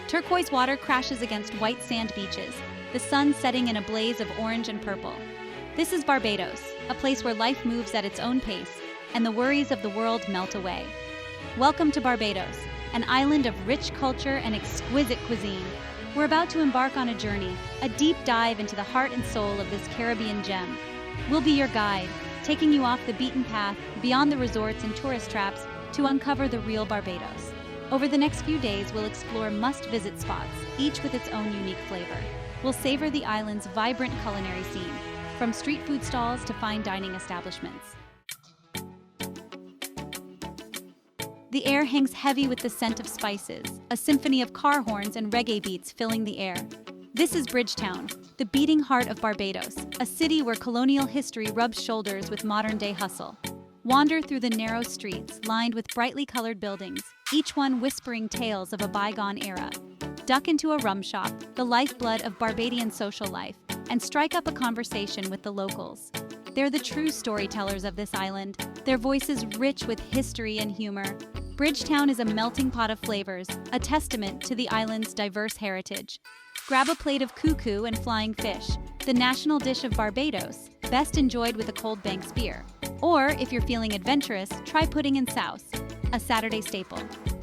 Turquoise water crashes against white sand beaches, the sun setting in a blaze of orange and purple. This is Barbados, a place where life moves at its own pace, and the worries of the world melt away. Welcome to Barbados, an island of rich culture and exquisite cuisine. We're about to embark on a journey, a deep dive into the heart and soul of this Caribbean gem. We'll be your guide, taking you off the beaten path, beyond the resorts and tourist traps, to uncover the real Barbados. Over the next few days, we'll explore must-visit spots, each with its own unique flavor. We'll savor the island's vibrant culinary scene, from street food stalls to fine dining establishments. The air hangs heavy with the scent of spices, a symphony of car horns and reggae beats filling the air. This is Bridgetown, the beating heart of Barbados, a city where colonial history rubs shoulders with modern-day hustle. Wander through the narrow streets lined with brightly colored buildings, each one whispering tales of a bygone era. Duck into a rum shop, the lifeblood of Barbadian social life, and strike up a conversation with the locals. They're the true storytellers of this island, their voices rich with history and humor. Bridgetown is a melting pot of flavors, a testament to the island's diverse heritage. Grab a plate of cuckoo and flying fish, the national dish of Barbados, best enjoyed with a cold Banks beer. Or, if you're feeling adventurous, try pudding and souse, a Saturday staple.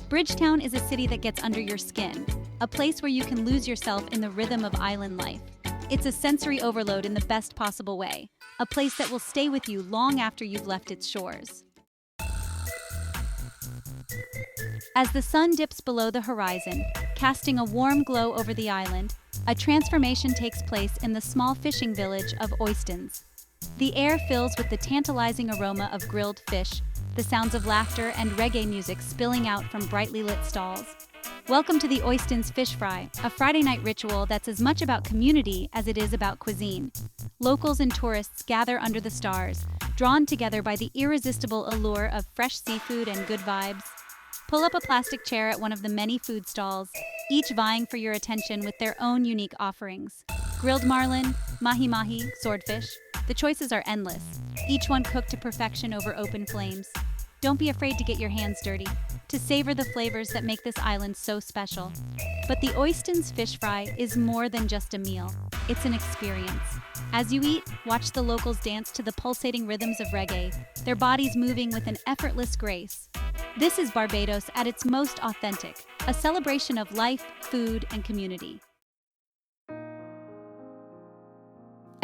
Bridgetown is a city that gets under your skin, a place where you can lose yourself in the rhythm of island life. It's a sensory overload in the best possible way, a place that will stay with you long after you've left its shores. As the sun dips below the horizon, casting a warm glow over the island, a transformation takes place in the small fishing village of Oistins. The air fills with the tantalizing aroma of grilled fish, the sounds of laughter and reggae music spilling out from brightly lit stalls. Welcome to the Oistins Fish Fry, a Friday night ritual that's as much about community as it is about cuisine. Locals and tourists gather under the stars, drawn together by the irresistible allure of fresh seafood and good vibes. Pull up a plastic chair at one of the many food stalls, each vying for your attention with their own unique offerings. Grilled marlin, mahi-mahi, swordfish. The choices are endless, each one cooked to perfection over open flames. Don't be afraid to get your hands dirty, to savor the flavors that make this island so special. But the Oistins Fish Fry is more than just a meal. It's an experience. As you eat, watch the locals dance to the pulsating rhythms of reggae, their bodies moving with an effortless grace. This is Barbados at its most authentic, a celebration of life, food, and community.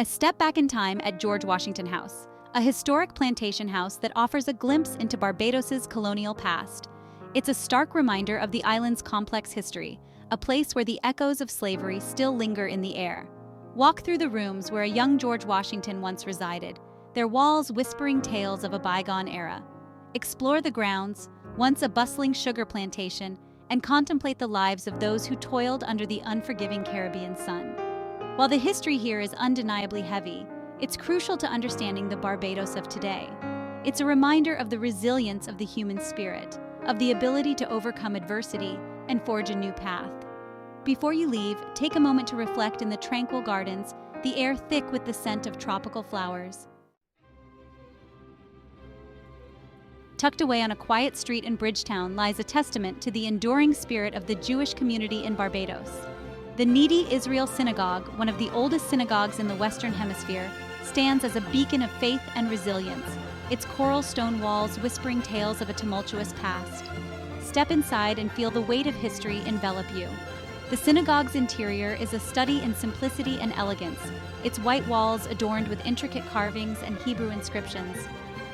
A step back in time at George Washington House, a historic plantation house that offers a glimpse into Barbados's colonial past. It's a stark reminder of the island's complex history, a place where the echoes of slavery still linger in the air. Walk through the rooms where a young George Washington once resided, their walls whispering tales of a bygone era. Explore the grounds, once a bustling sugar plantation, and contemplate the lives of those who toiled under the unforgiving Caribbean sun. While the history here is undeniably heavy, it's crucial to understanding the Barbados of today. It's a reminder of the resilience of the human spirit, of the ability to overcome adversity and forge a new path. Before you leave, take a moment to reflect in the tranquil gardens, the air thick with the scent of tropical flowers. Tucked away on a quiet street in Bridgetown lies a testament to the enduring spirit of the Jewish community in Barbados. The Needy Israel Synagogue, one of the oldest synagogues in the Western Hemisphere, stands as a beacon of faith and resilience, its coral stone walls whispering tales of a tumultuous past. Step inside and feel the weight of history envelop you. The synagogue's interior is a study in simplicity and elegance, its white walls adorned with intricate carvings and Hebrew inscriptions.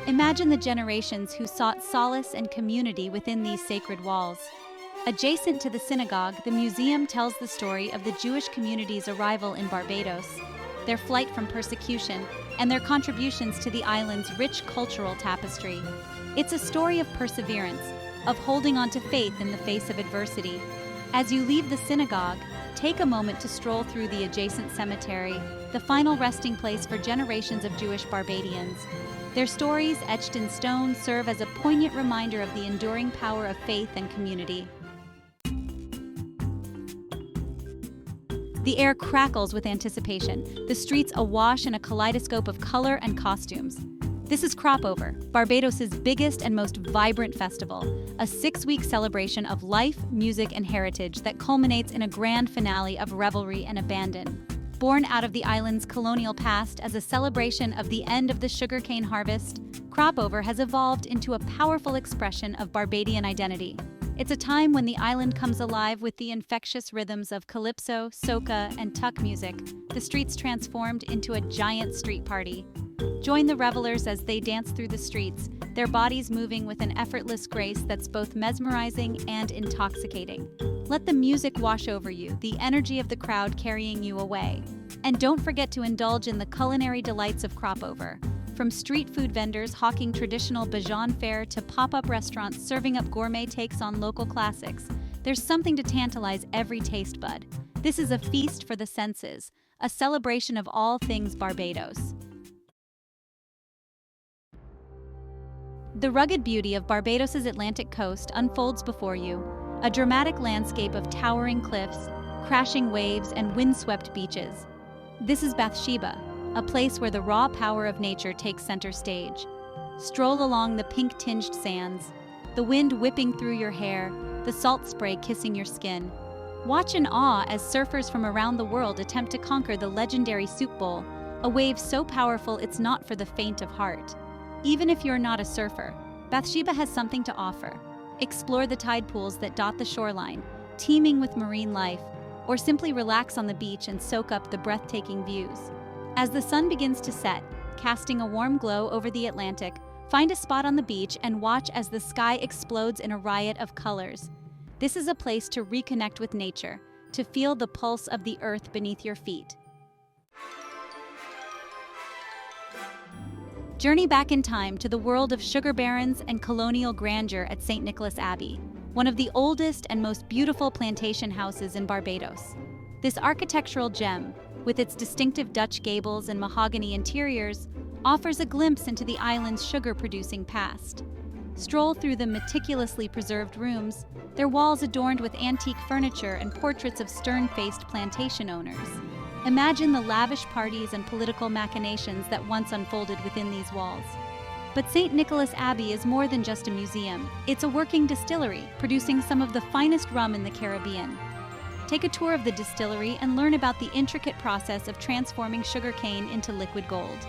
Imagine the generations who sought solace and community within these sacred walls. Adjacent to the synagogue, the museum tells the story of the Jewish community's arrival in Barbados, their flight from persecution, and their contributions to the island's rich cultural tapestry. It's a story of perseverance, of holding on to faith in the face of adversity. As you leave the synagogue, take a moment to stroll through the adjacent cemetery, the final resting place for generations of Jewish Barbadians. Their stories, etched in stone, serve as a poignant reminder of the enduring power of faith and community. The air crackles with anticipation, the streets awash in a kaleidoscope of color and costumes. This is Cropover, Barbados' biggest and most vibrant festival, a 6-week celebration of life, music, and heritage that culminates in a grand finale of revelry and abandon. Born out of the island's colonial past as a celebration of the end of the sugarcane harvest, Cropover has evolved into a powerful expression of Barbadian identity. It's a time when the island comes alive with the infectious rhythms of calypso, soca, and tuck music, the streets transformed into a giant street party. Join the revelers as they dance through the streets, their bodies moving with an effortless grace that's both mesmerizing and intoxicating. Let the music wash over you, the energy of the crowd carrying you away. And don't forget to indulge in the culinary delights of Cropover. From street food vendors hawking traditional Bajan fare to pop-up restaurants serving up gourmet takes on local classics, there's something to tantalize every taste bud. This is a feast for the senses, a celebration of all things Barbados. The rugged beauty of Barbados's Atlantic coast unfolds before you, a dramatic landscape of towering cliffs, crashing waves, and windswept beaches. This is Bathsheba, a place where the raw power of nature takes center stage. Stroll along the pink-tinged sands, the wind whipping through your hair, the salt spray kissing your skin. Watch in awe as surfers from around the world attempt to conquer the legendary Soup Bowl, a wave so powerful it's not for the faint of heart. Even if you're not a surfer, Bathsheba has something to offer. Explore the tide pools that dot the shoreline, teeming with marine life, or simply relax on the beach and soak up the breathtaking views. As the sun begins to set, casting a warm glow over the Atlantic, find a spot on the beach and watch as the sky explodes in a riot of colors. This is a place to reconnect with nature, to feel the pulse of the earth beneath your feet. Journey back in time to the world of sugar barons and colonial grandeur at St. Nicholas Abbey, one of the oldest and most beautiful plantation houses in Barbados. This architectural gem, with its distinctive Dutch gables and mahogany interiors, offers a glimpse into the island's sugar-producing past. Stroll through the meticulously preserved rooms, their walls adorned with antique furniture and portraits of stern-faced plantation owners. Imagine the lavish parties and political machinations that once unfolded within these walls. But St. Nicholas Abbey is more than just a museum. It's a working distillery, producing some of the finest rum in the Caribbean. Take a tour of the distillery and learn about the intricate process of transforming sugarcane into liquid gold.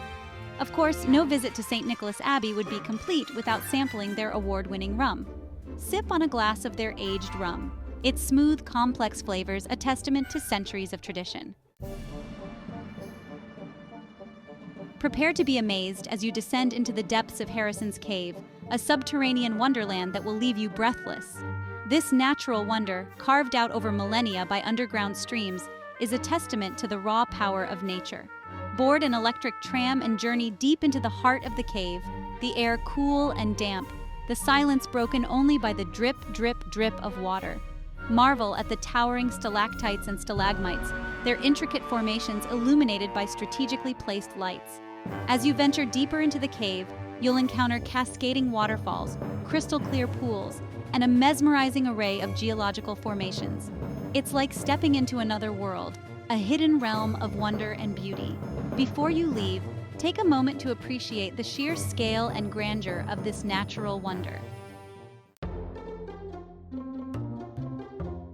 Of course, no visit to St. Nicholas Abbey would be complete without sampling their award-winning rum. Sip on a glass of their aged rum. Its smooth, complex flavors a testament to centuries of tradition. Prepare to be amazed as you descend into the depths of Harrison's Cave, a subterranean wonderland that will leave you breathless. This natural wonder, carved out over millennia by underground streams, is a testament to the raw power of nature. Board an electric tram and journey deep into the heart of the cave, the air cool and damp, the silence broken only by the drip, drip, drip of water. Marvel at the towering stalactites and stalagmites, their intricate formations illuminated by strategically placed lights. As you venture deeper into the cave, you'll encounter cascading waterfalls, crystal-clear pools, and a mesmerizing array of geological formations. It's like stepping into another world, a hidden realm of wonder and beauty. Before you leave, take a moment to appreciate the sheer scale and grandeur of this natural wonder.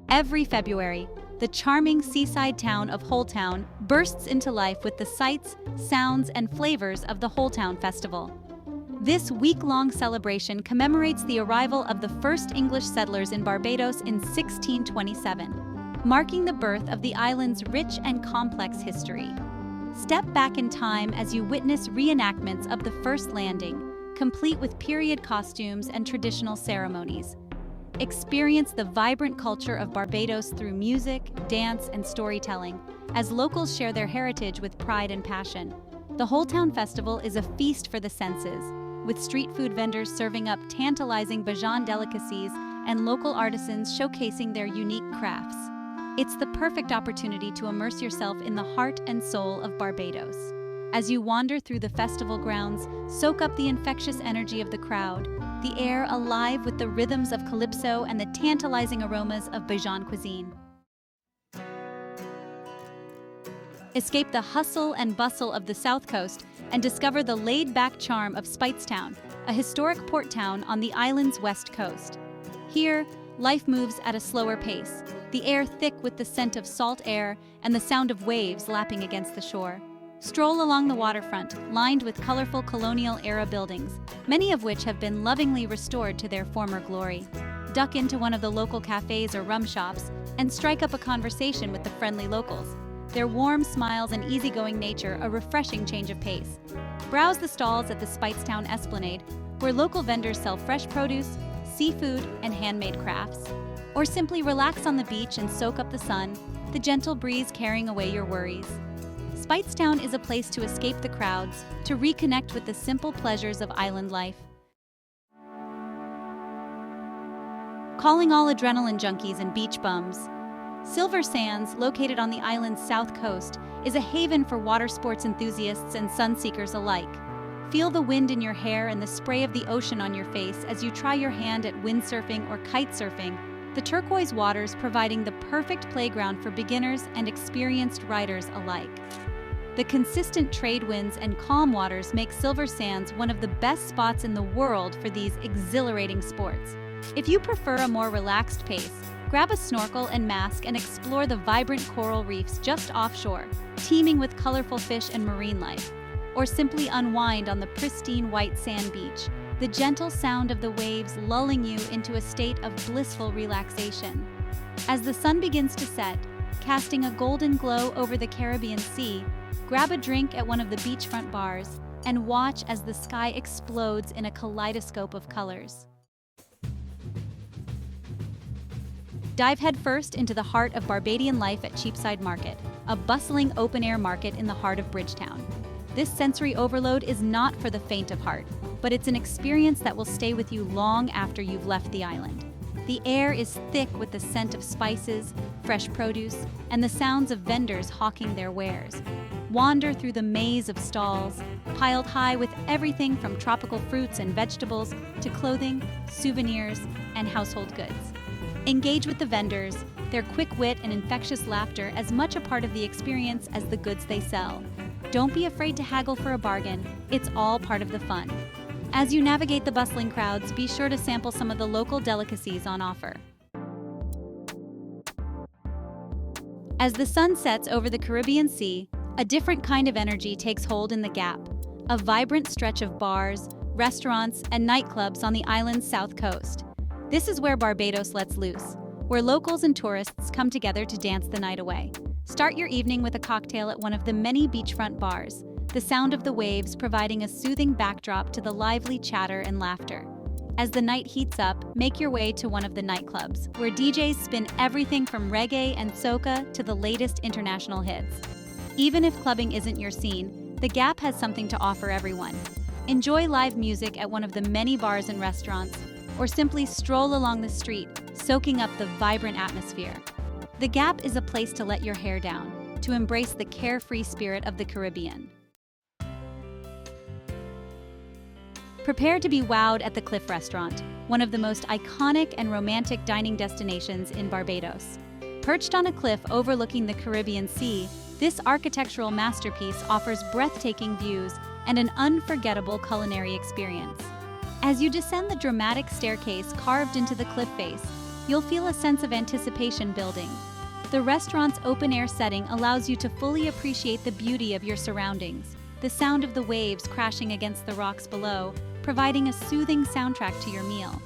Every February, the charming seaside town of Holetown bursts into life with the sights, sounds, and flavors of the Holetown Festival. This week-long celebration commemorates the arrival of the first English settlers in Barbados in 1627, marking the birth of the island's rich and complex history. Step back in time as you witness reenactments of the first landing, complete with period costumes and traditional ceremonies. Experience the vibrant culture of Barbados through music, dance, and storytelling, as locals share their heritage with pride and passion. The Holetown Festival is a feast for the senses, with street food vendors serving up tantalizing Bajan delicacies and local artisans showcasing their unique crafts. It's the perfect opportunity to immerse yourself in the heart and soul of Barbados. As you wander through the festival grounds, soak up the infectious energy of the crowd, the air alive with the rhythms of calypso and the tantalizing aromas of Bajan cuisine. Escape the hustle and bustle of the South Coast and discover the laid-back charm of Speightstown, a historic port town on the island's west coast. Here, life moves at a slower pace, the air thick with the scent of salt air and the sound of waves lapping against the shore. Stroll along the waterfront, lined with colorful colonial-era buildings, many of which have been lovingly restored to their former glory. Duck into one of the local cafes or rum shops and strike up a conversation with the friendly locals. Their warm smiles and easygoing nature a refreshing change of pace. Browse the stalls at the Speightstown Esplanade, where local vendors sell fresh produce, seafood, and handmade crafts. Or simply relax on the beach and soak up the sun, the gentle breeze carrying away your worries. Speightstown is a place to escape the crowds, to reconnect with the simple pleasures of island life. Calling all adrenaline junkies and beach bums. Silver Sands, located on the island's south coast, is a haven for water sports enthusiasts and sunseekers alike. Feel the wind in your hair and the spray of the ocean on your face as you try your hand at windsurfing or kite surfing, the turquoise waters providing the perfect playground for beginners and experienced riders alike. The consistent trade winds and calm waters make Silver Sands one of the best spots in the world for these exhilarating sports. If you prefer a more relaxed pace, grab a snorkel and mask and explore the vibrant coral reefs just offshore, teeming with colorful fish and marine life. Or simply unwind on the pristine white sand beach, the gentle sound of the waves lulling you into a state of blissful relaxation. As the sun begins to set, casting a golden glow over the Caribbean Sea, grab a drink at one of the beachfront bars and watch as the sky explodes in a kaleidoscope of colors. Dive headfirst into the heart of Barbadian life at Cheapside Market, a bustling open-air market in the heart of Bridgetown. This sensory overload is not for the faint of heart, but it's an experience that will stay with you long after you've left the island. The air is thick with the scent of spices, fresh produce, and the sounds of vendors hawking their wares. Wander through the maze of stalls, piled high with everything from tropical fruits and vegetables to clothing, souvenirs, and household goods. Engage with the vendors, their quick wit and infectious laughter as much a part of the experience as the goods they sell. Don't be afraid to haggle for a bargain, it's all part of the fun. As you navigate the bustling crowds, be sure to sample some of the local delicacies on offer. As the sun sets over the Caribbean Sea, a different kind of energy takes hold in the Gap, a vibrant stretch of bars, restaurants, and nightclubs on the island's south coast. This is where Barbados lets loose, where locals and tourists come together to dance the night away. Start your evening with a cocktail at one of the many beachfront bars, the sound of the waves providing a soothing backdrop to the lively chatter and laughter. As the night heats up, make your way to one of the nightclubs, where DJs spin everything from reggae and soca to the latest international hits. Even if clubbing isn't your scene, the Gap has something to offer everyone. Enjoy live music at one of the many bars and restaurants, or simply stroll along the street, soaking up the vibrant atmosphere. The Gap is a place to let your hair down, to embrace the carefree spirit of the Caribbean. Prepare to be wowed at the Cliff Restaurant, one of the most iconic and romantic dining destinations in Barbados. Perched on a cliff overlooking the Caribbean Sea, this architectural masterpiece offers breathtaking views and an unforgettable culinary experience. As you descend the dramatic staircase carved into the cliff face, you'll feel a sense of anticipation building. The restaurant's open-air setting allows you to fully appreciate the beauty of your surroundings, the sound of the waves crashing against the rocks below, providing a soothing soundtrack to your meal.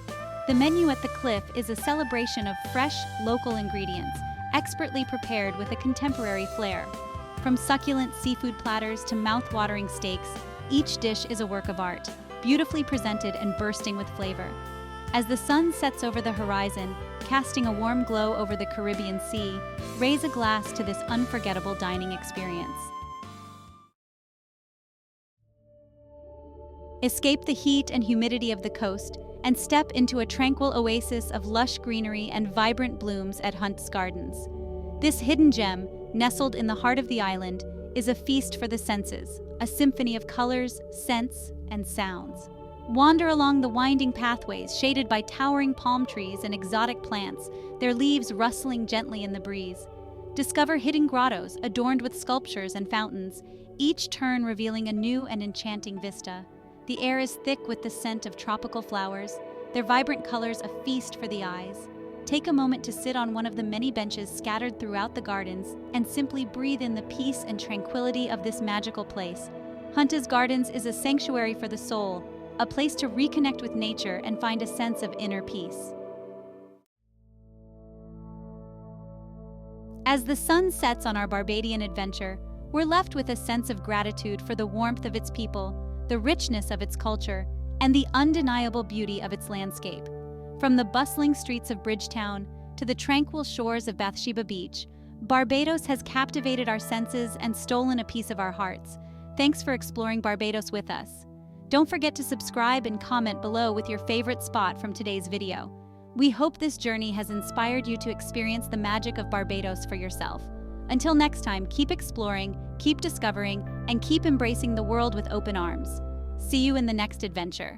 The menu at the cliff is a celebration of fresh, local ingredients, expertly prepared with a contemporary flair. From succulent seafood platters to mouth-watering steaks, each dish is a work of art, beautifully presented and bursting with flavor. As the sun sets over the horizon, casting a warm glow over the Caribbean Sea, raise a glass to this unforgettable dining experience. Escape the heat and humidity of the coast and step into a tranquil oasis of lush greenery and vibrant blooms at Hunt's Gardens. This hidden gem, nestled in the heart of the island, is a feast for the senses, a symphony of colors, scents, and sounds. Wander along the winding pathways shaded by towering palm trees and exotic plants, their leaves rustling gently in the breeze. Discover hidden grottos adorned with sculptures and fountains, each turn revealing a new and enchanting vista. The air is thick with the scent of tropical flowers, their vibrant colors a feast for the eyes. Take a moment to sit on one of the many benches scattered throughout the gardens and simply breathe in the peace and tranquility of this magical place. Hunter's Gardens is a sanctuary for the soul, a place to reconnect with nature and find a sense of inner peace. As the sun sets on our Barbadian adventure, we're left with a sense of gratitude for the warmth of its people, the richness of its culture, and the undeniable beauty of its landscape. From the bustling streets of Bridgetown to the tranquil shores of Bathsheba Beach, Barbados has captivated our senses and stolen a piece of our hearts. Thanks for exploring Barbados with us. Don't forget to subscribe and comment below with your favorite spot from today's video. We hope this journey has inspired you to experience the magic of Barbados for yourself. Until next time, keep exploring, keep discovering, and keep embracing the world with open arms. See you in the next adventure.